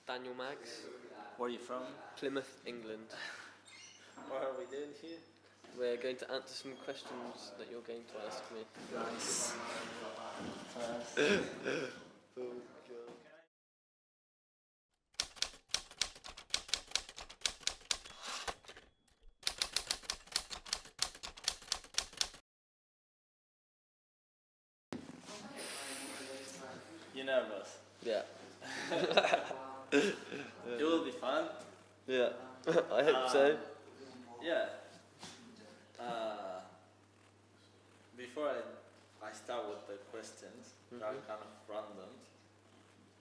Daniel Maggs, Where are you from? Plymouth, England. What are we doing here? We're going to answer some questions that you're going to ask me. Nice. Oh, God. You nervous? Yeah. It will be fun. Yeah. I hope so. Yeah. Before I start with the questions, that are kind of random.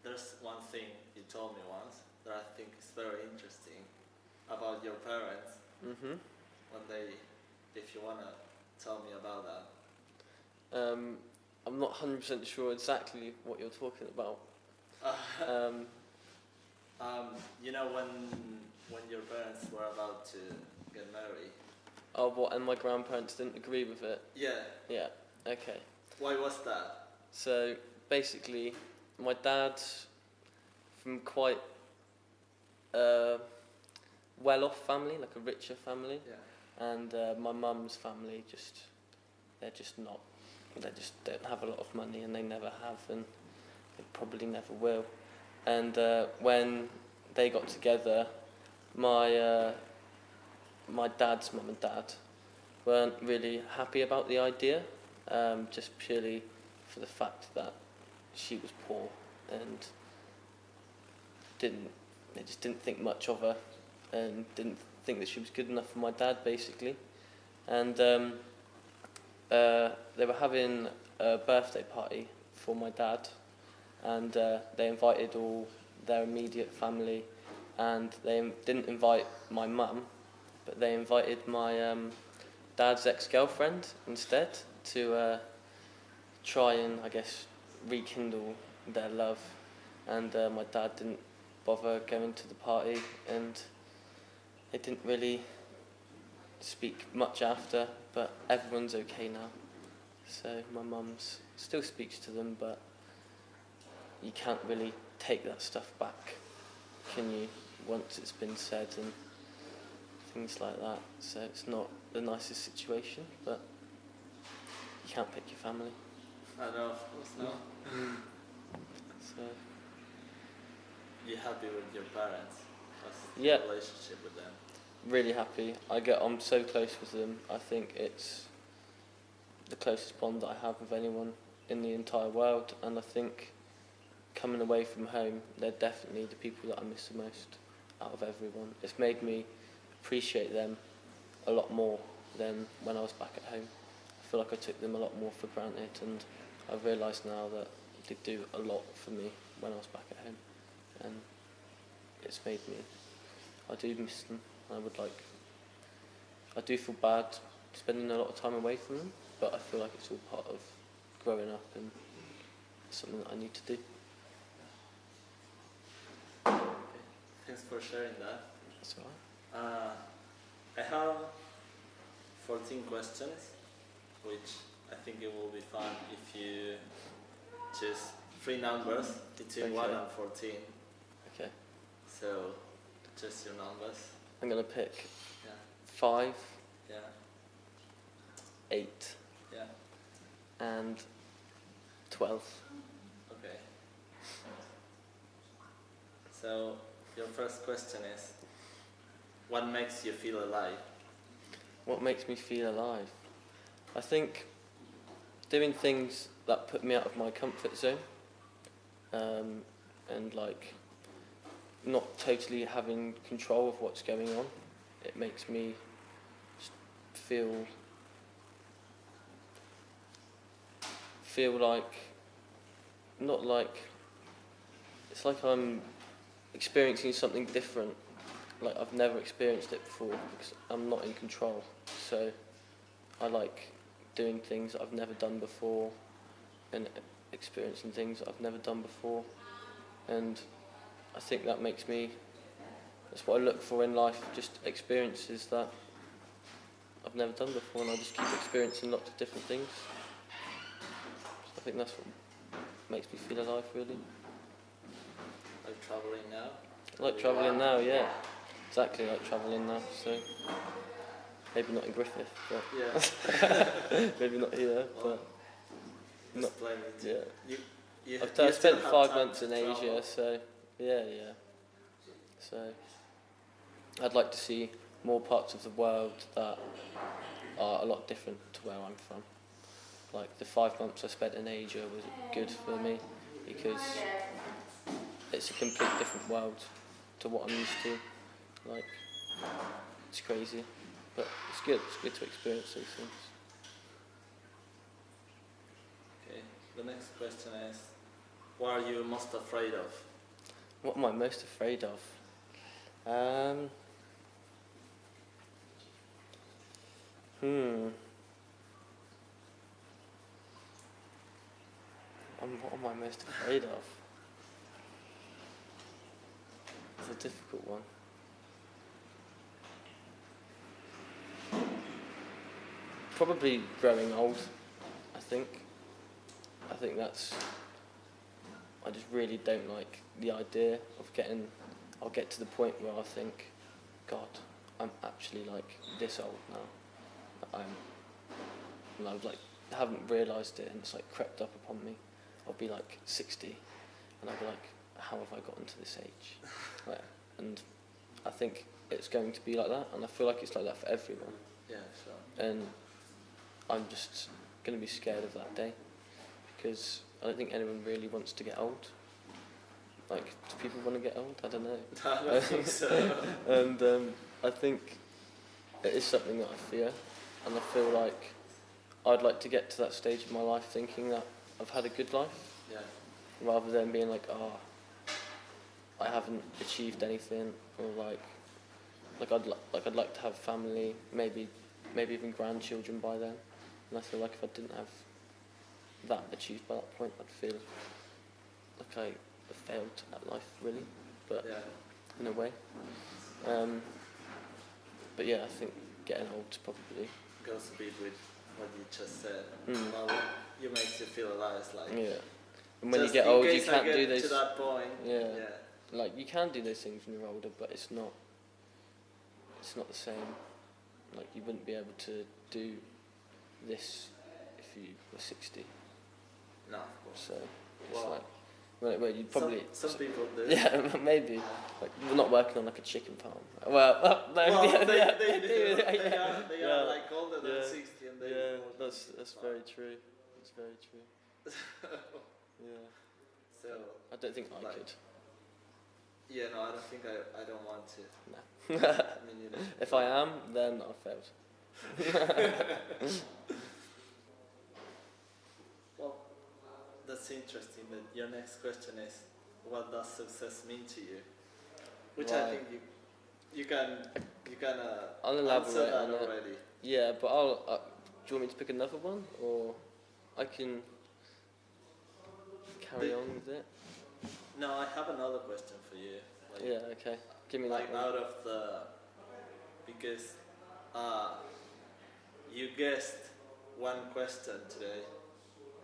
There's one thing you told me once that I think is very interesting about your parents. Mm-hmm. If you wanna tell me about that. I'm not 100% sure exactly what you're talking about. You know when your parents were about to get married. Oh, what? And my grandparents didn't agree with it? Yeah. Yeah. Okay. Why was that? So basically, my dad's from quite a well-off family, like a richer family, and my mum's family they just don't have a lot of money, and they never have, and they probably never will. And when they got together, my dad's mum and dad weren't really happy about the idea, just purely for the fact that she was poor and they just didn't think much of her and didn't think that she was good enough for my dad, basically. And they were having a birthday party for my dad, and they invited all their immediate family, and they didn't invite my mum, but they invited my dad's ex-girlfriend instead to try and, I guess, rekindle their love. And my dad didn't bother going to the party, and they didn't really speak much after, but everyone's okay now. So my mum's still speaks to them, but you can't really take that stuff back, can you, once it's been said and things like that. So it's not the nicest situation, but you can't pick your family. I know, of course not. So You happy with your parents? How's the yeah, relationship with them? really happy. I get on so close with them. I think it's the closest bond that I have with anyone in the entire world, and I think coming away from home, they're definitely the people that I miss the most out of everyone. It's made me appreciate them a lot more than when I was back at home. I feel like I took them a lot more for granted, and I've realised now that they do a lot for me when I was back at home, and it's made me, I do miss them. I do feel bad spending a lot of time away from them, but I feel like it's all part of growing up and something that I need to do. Okay. Thanks for sharing that. That's all right. I have 14 questions, which I think it will be fun if you choose 3 numbers between 1 and 14. Okay. So, just your numbers. I'm going to pick Yeah. 5, Yeah. 8, Yeah. and 12. Okay. So, your first question is, what makes you feel alive? What makes me feel alive? I think doing things that put me out of my comfort zone, and like not totally having control of what's going on. It makes me just feel like, not like, it's like I'm experiencing something different, like I've never experienced it before, because I'm not in control. So I like doing things that I've never done before and experiencing things that I've never done before, and I think that's what I look for in life, just experiences that I've never done before, and I just keep experiencing lots of different things. So I think that's what makes me feel alive, really. Are you traveling now? Like travelling now, yeah. Exactly like travelling now, so maybe not in Griffith, but Yeah. maybe not here, Well, but there's not, plenty. yeah. You I've still spent have 5 months time in to Asia, travel. so yeah. So I'd like to see more parts of the world that are a lot different to where I'm from. Like the 5 months I spent in Asia was good for me because it's a complete different world to what I'm used to. Like, it's crazy, but it's good. It's good to experience these things. Okay. The next question is, what are you most afraid of? What am I most afraid of? What am I most afraid of? It's a difficult one. Probably growing old, I think. I think that's... I just really don't like the idea of I'll get to the point where I think, God, I'm actually like this old now. And I haven't realised it and it's like crept up upon me. I'll be like 60 and I'll be like, how have I gotten to this age? Like, and I think it's going to be like that, and I feel like it's like that for everyone. Yeah, sure. And I'm just going to be scared of that day because I don't think anyone really wants to get old. Like, do people want to get old? I don't know. I don't think so. And I think it is something that I fear, and I feel like I'd like to get to that stage of my life thinking that I've had a good life, Yeah. rather than being like, I haven't achieved anything, or I'd like to have family, maybe even grandchildren by then. And I feel like if I didn't have that achieved by that point, I'd feel like I failed at life, really. But Yeah. in a way. But yeah, I think getting old's probably... Goes a bit with what you just said. Mm. Well, you makes you feel alive. It's like, Yeah. And when you just get in old, you case I can't get do those... to that point. Yeah. Yeah. Like, you can do those things when you're older, but it's not the same. Like, you wouldn't be able to do this if you were 60. No, of course. So it's Well, well, you'd probably... Some people do. Yeah, maybe. Like, we're not working on like a chicken farm. Well, no, Well, yeah, they yeah, do. yeah. They are like older than Yeah. 60 and they Yeah, work that's on very true. That's very true. Yeah. So, I don't think I like- could. yeah, no, I don't think I don't want to. No. I mean, you know. If I am, then I've failed. Well, that's interesting. That your next question is, what does success mean to you? Which I Right. think you can I'll answer elaborate that on it. already. Yeah, but do you want me to pick another one, or I can carry on with it? No, I have another question for you. Like, Yeah, okay. Give me like that one. out of because you guessed one question today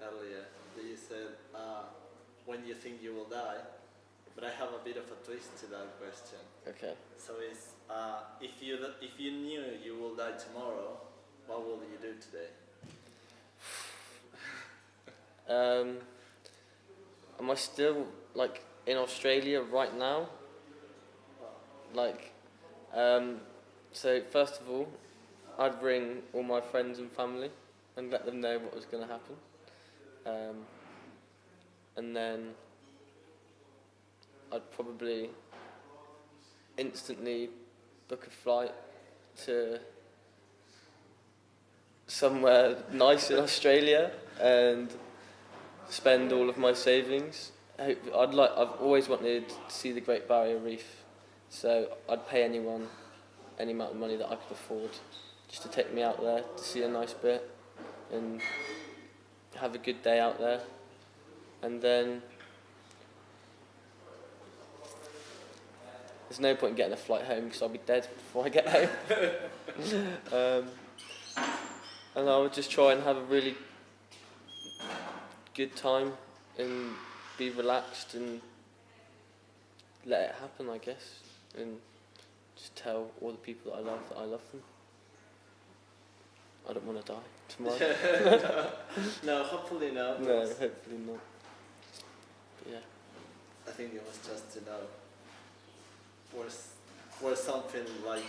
earlier that you said when you think you will die, but I have a bit of a twist to that question. Okay. So it's if you knew you will die tomorrow, what will you do today? Am I still like in Australia right now? Like, so first of all, I'd ring all my friends and family and let them know what was going to happen. And then I'd probably instantly book a flight to somewhere nice in Australia and spend all of my savings. I've always wanted to see the Great Barrier Reef, so I'd pay anyone any amount of money that I could afford just to take me out there to see a nice bit and have a good day out there. And then there's no point in getting a flight home because I'll be dead before I get home. And I would just try and have a really good time and be relaxed and let it happen, I guess, and just tell all the people that I love that I love them. I don't want to die tomorrow. No, hopefully not. No, hopefully not. But yeah. I think it was just to know was something like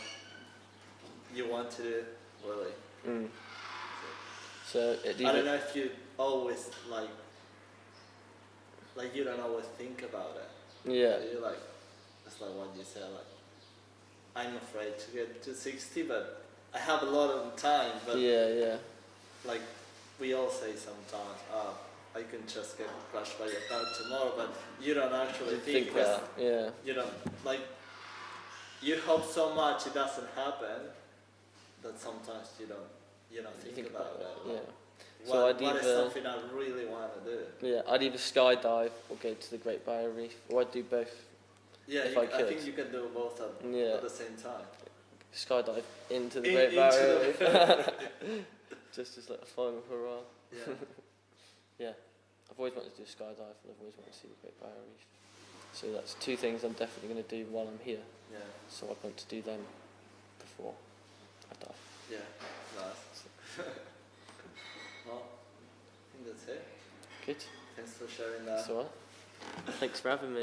you want to do, really. Mm. So I don't know if you always like you don't always think about it. Yeah. You like, it's like what you said, like I'm afraid to get to 60, but I have a lot of time. But yeah. like we all say sometimes, I can just get crushed by a car tomorrow, but you don't actually think that. Yeah. You don't like. You hope so much it doesn't happen that sometimes you don't think about it. Yeah. What is something I really want to do? Yeah, I'd either skydive or go to the Great Barrier Reef, or I'd do both. Yeah, if I could. I think you can do both at the same time. Skydive into the Great Barrier Reef. just as like a final hurrah. Yeah. Yeah. I've always wanted to do a skydive, and I've always wanted to see the Great Barrier Reef. So that's two things I'm definitely going to do while I'm here. Yeah. So I want to do them before I die. Yeah, nice. Well, I think that's it. Good. Thanks for sharing that. That's alright. Thanks for having me.